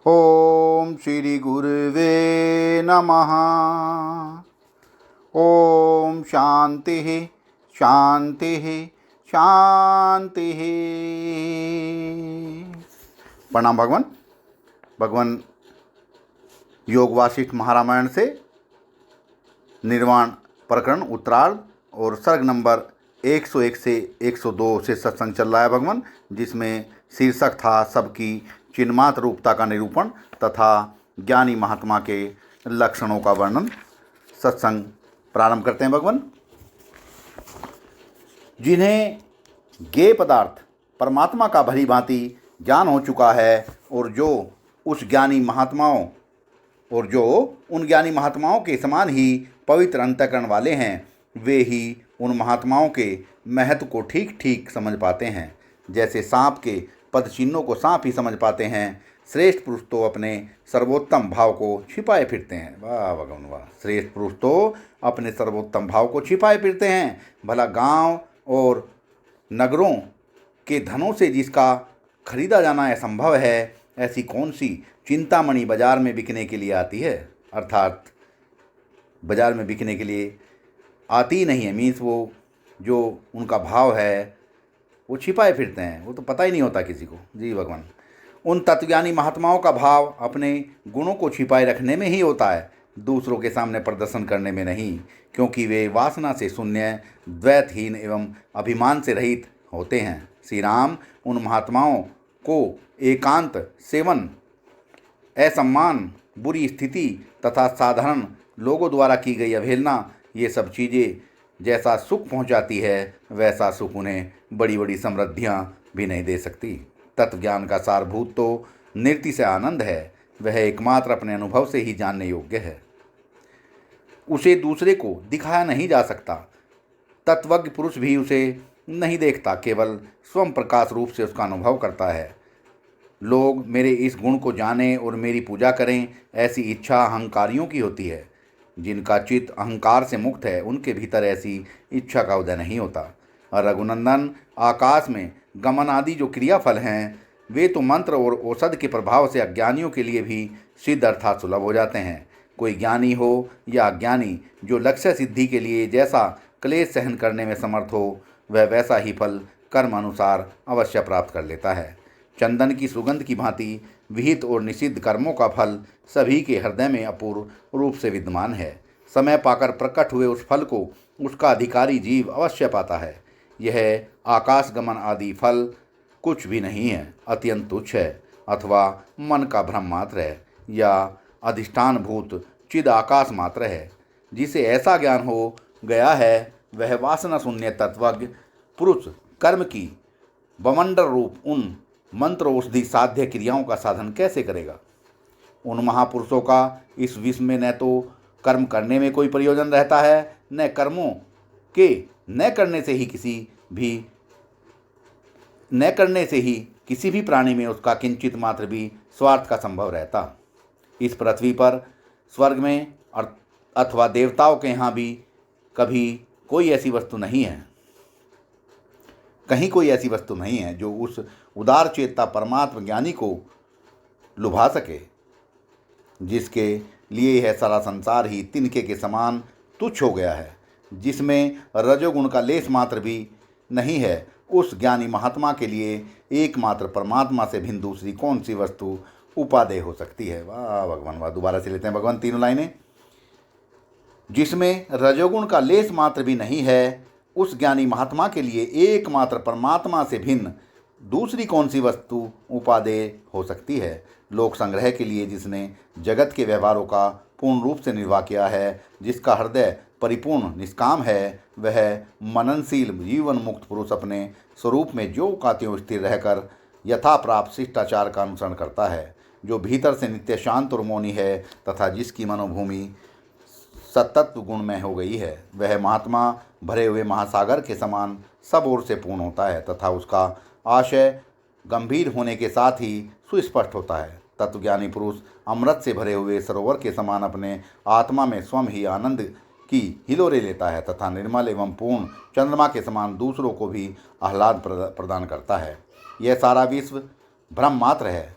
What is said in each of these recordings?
ओम श्री गुरुवे नमः। ओम शांति शांति शांति। प्रणाम भगवान। भगवान योग वासिष्ठ महारामायण से निर्वाण प्रकरण उत्तरार्ध और सर्ग नंबर 101 से 102 से सत्संग चल रहा है भगवान, जिसमें शीर्षक था सबकी चिन्मात्र रूपता का निरूपण तथा ज्ञानी महात्मा के लक्षणों का वर्णन। सत्संग प्रारंभ करते हैं भगवान। जिन्हें ज्ञेय पदार्थ परमात्मा का भली भांति ज्ञान हो चुका है और जो उन ज्ञानी महात्माओं के समान ही पवित्र अंतःकरण वाले हैं, वे ही उन महात्माओं के महत्व को ठीक ठीक समझ पाते हैं। जैसे सांप के पद चिन्हों को सांप ही समझ पाते हैं, श्रेष्ठ पुरुष तो अपने सर्वोत्तम भाव को छिपाए फिरते हैं। वाह भगवान वाह। श्रेष्ठ पुरुष तो अपने सर्वोत्तम भाव को छिपाए फिरते हैं। भला गांव और नगरों के धनों से जिसका खरीदा जाना असंभव है, ऐसी कौन सी चिंतामणि बाजार में बिकने के लिए आती है। अर्थात बाजार में बिकने के लिए आती नहीं है, मीन्स वो जो उनका भाव है वो छिपाए फिरते हैं, वो तो पता ही नहीं होता किसी को। जी भगवान। उन तत्वज्ञानी महात्माओं का भाव अपने गुणों को छिपाए रखने में ही होता है, दूसरों के सामने प्रदर्शन करने में नहीं, क्योंकि वे वासना से शून्य, द्वैतहीन एवं अभिमान से रहित होते हैं। श्री राम उन महात्माओं को एकांत, सेवन, असम्मान, बुरी स्थिति तथा साधारण लोगों द्वारा की गई अवहेलना, ये सब चीज़ें जैसा सुख पहुंचाती है, वैसा सुख उन्हें बड़ी बड़ी समृद्धियां भी नहीं दे सकती। तत्वज्ञान का सारभूत तो नृत्य से आनंद है, वह एकमात्र अपने अनुभव से ही जानने योग्य है, उसे दूसरे को दिखाया नहीं जा सकता। तत्वज्ञ पुरुष भी उसे नहीं देखता, केवल स्वयं प्रकाश रूप से उसका अनुभव करता है। लोग मेरे इस गुण को जानें और मेरी पूजा करें, ऐसी इच्छा अहंकारियों की होती है। जिनका चित्त अहंकार से मुक्त है, उनके भीतर ऐसी इच्छा का उदय नहीं होता। और रघुनंदन, आकाश में गमन आदि जो क्रियाफल हैं, वे तो मंत्र और औषध के प्रभाव से अज्ञानियों के लिए भी सिद्ध अर्थात सुलभ हो जाते हैं। कोई ज्ञानी हो या अज्ञानी, जो लक्ष्य सिद्धि के लिए जैसा क्लेश सहन करने में समर्थ हो, वह वैसा ही फल कर्म अनुसार अवश्य प्राप्त कर लेता है। चंदन की सुगंध की भांति विहित और निषिद्ध कर्मों का फल सभी के हृदय में अपूर्व रूप से विद्यमान है। समय पाकर प्रकट हुए उस फल को उसका अधिकारी जीव अवश्य पाता है। यह आकाश गमन आदि फल कुछ भी नहीं है, अत्यंत तुच्छ है, अथवा मन का भ्रम मात्र है, या अधिष्ठान भूत चिद आकाश मात्र है। जिसे ऐसा ज्ञान हो गया है, वह वासना शून्य तत्वज्ञ पुरुष कर्म की बमंडल रूप उन मंत्र औषधि साध्य क्रियाओं का साधन कैसे करेगा। उन महापुरुषों का इस विश्व में न तो कर्म करने में कोई प्रयोजन रहता है, न कर्मों के न करने से ही किसी भी प्राणी में उसका किंचित मात्र भी स्वार्थ का संभव रहता। इस पृथ्वी पर, स्वर्ग में अथवा देवताओं के यहाँ भी कभी कोई ऐसी वस्तु नहीं है, कहीं कोई ऐसी वस्तु नहीं है जो उस उदार चेतता परमात्म ज्ञानी को लुभा सके, जिसके लिए यह सारा संसार ही तिनके के समान तुच्छ हो गया है, जिसमें रजोगुण का लेस मात्र भी नहीं है। उस ज्ञानी महात्मा के लिए एकमात्र परमात्मा से भिन्न दूसरी कौन सी वस्तु उपादेय हो सकती है। वाह भगवान वाह। दोबारा से लेते हैं भगवान तीनों लाइनें। जिसमें रजोगुण का लेस मात्र भी नहीं है, उस ज्ञानी महात्मा के लिए एकमात्र परमात्मा से भिन्न दूसरी कौन सी वस्तु उपादेय हो सकती है। लोक संग्रह के लिए जिसने जगत के व्यवहारों का पूर्ण रूप से निर्वाह किया है, जिसका हृदय परिपूर्ण निष्काम है, वह मननशील जीवन मुक्त पुरुष अपने स्वरूप में जो का त्यों स्थिर रहकर यथा प्राप्त शिष्टाचार का अनुसरण करता है, जो भीतर से नित्य शांत और मौनी है तथा जिसकी मनोभूमि सतत्व गुण में हो गई है, वह महात्मा भरे हुए महासागर के समान सब ओर से पूर्ण होता है तथा उसका आशय गंभीर होने के साथ ही सुस्पष्ट होता है। तत्वज्ञानी पुरुष अमृत से भरे हुए सरोवर के समान अपने आत्मा में स्वयं ही आनंद की हिलोरे लेता है तथा निर्मल एवं पूर्ण चंद्रमा के समान दूसरों को भी आह्लाद प्रदान करता है। यह सारा विश्व भ्रम मात्र है,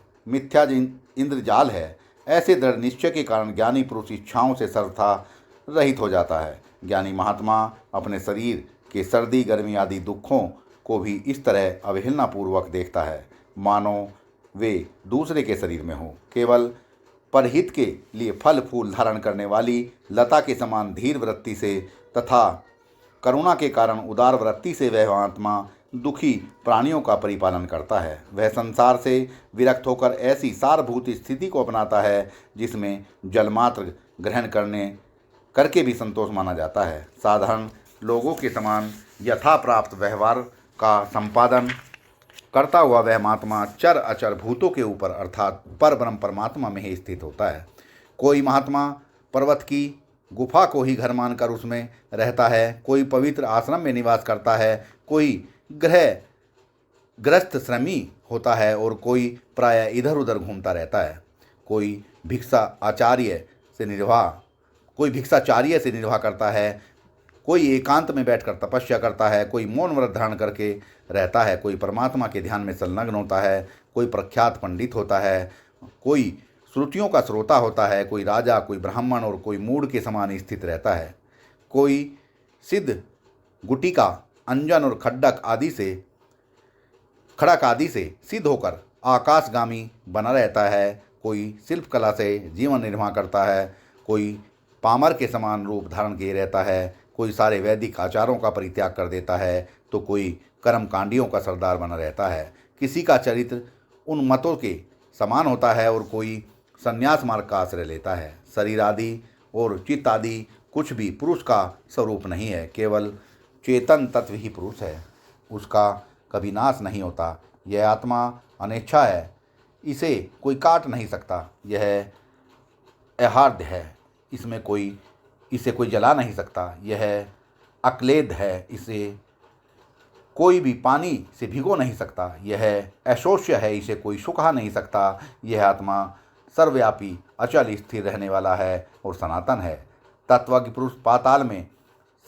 इंद्रजाल है। ऐसे दृढ़ निश्चय के कारण ज्ञानी पुरुष इच्छाओं से सर्वथा रहित हो जाता है। ज्ञानी महात्मा अपने शरीर के सर्दी गर्मी आदि दुखों को भी इस तरह अवहेलनापूर्वक देखता है मानो वे दूसरे के शरीर में हो। केवल परहित के लिए फल फूल धारण करने वाली लता के समान धीर वृत्ति से तथा करुणा के कारण उदार वृत्ति से वह आत्मा दुखी प्राणियों का परिपालन करता है। वह संसार से विरक्त होकर ऐसी सारभूत स्थिति को अपनाता है जिसमें जलमात्र ग्रहण करके भी संतोष माना जाता है। साधारण लोगों के समान यथा प्राप्त व्यवहार का संपादन करता हुआ वह महात्मा चर अचर भूतों के ऊपर अर्थात पर ब्रह्म परमात्मा में ही स्थित होता है। कोई महात्मा पर्वत की गुफा को ही घर मानकर उसमें रहता है, कोई पवित्र आश्रम में निवास करता है, कोई ग्रस्त श्रमी होता है और कोई प्रायः इधर उधर घूमता रहता है। कोई भिक्षाचार्य से निर्वाह करता है, कोई एकांत में बैठकर तपस्या करता है, कोई मौन व्रत धारण करके रहता है, कोई परमात्मा के ध्यान में संलग्न होता है, कोई प्रख्यात पंडित होता है, कोई श्रुतियों का श्रोता होता है, कोई राजा, कोई ब्राह्मण और कोई मूढ़ के समान स्थित रहता है। कोई सिद्ध गुटिका अंजन और खड़क आदि से सिद्ध होकर आकाशगामी बना रहता है, कोई शिल्पकला से जीवन निर्वाह करता है, कोई पामर के समान रूप धारण किए रहता है, कोई सारे वैदिक आचारों का परित्याग कर देता है, तो कोई कर्मकांडियों का सरदार बना रहता है। किसी का चरित्र उन मतों के समान होता है और कोई संन्यास मार्ग का आश्रय लेता है। शरीर आदि और चित्त आदि कुछ भी पुरुष का स्वरूप नहीं है, केवल चेतन तत्व ही पुरुष है। उसका कभी नाश नहीं होता। यह आत्मा अनिच्छा है, इसे कोई काट नहीं सकता। यह अहार्य है, इसे कोई जला नहीं सकता। यह अक्लेद है, इसे कोई भी पानी से भिगो नहीं सकता। यह अशोष्य है, इसे कोई सुखा नहीं सकता। यह आत्मा सर्वव्यापी अचल स्थिर रहने वाला है और सनातन है। तत्वज्ञ पुरुष पाताल में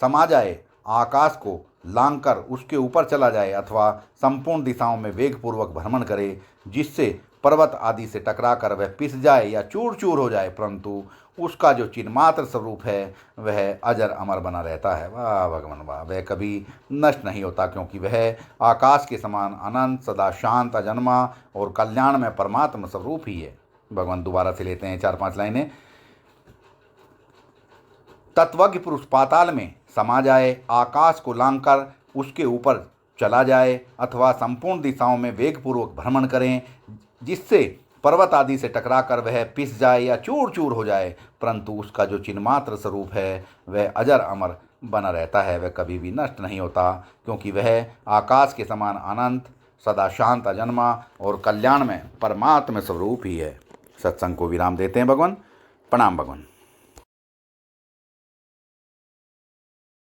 समा जाए, आकाश को लांघकर उसके ऊपर चला जाए अथवा संपूर्ण दिशाओं में वेगपूर्वक भ्रमण करे, जिससे पर्वत आदि से टकराकर वह पिस जाए या चूर चूर हो जाए, परंतु उसका जो चिन्मात्र स्वरूप है वह अजर अमर बना रहता है। वाह भगवान वाह! वह कभी नष्ट नहीं होता, क्योंकि वह आकाश के समान अनंत सदा शांत अजन्मा और कल्याण में परमात्मा स्वरूप ही है। भगवान दोबारा से लेते हैं 4-5 लाइनें। तत्वज्ञ पुरुष पाताल में समा जाए, आकाश को लांघकर उसके ऊपर चला जाए अथवा संपूर्ण दिशाओं में वेगपूर्वक भ्रमण करें, जिससे पर्वत आदि से टकराकर वह पिस जाए या चूर चूर हो जाए, परंतु उसका जो चिन्मात्र स्वरूप है वह अजर अमर बना रहता है। वह कभी भी नष्ट नहीं होता, क्योंकि वह आकाश के समान अनंत सदा शांत अजन्मा और कल्याण में परमात्मा स्वरूप ही है। सत्संग को विराम देते हैं भगवान। प्रणाम भगवान।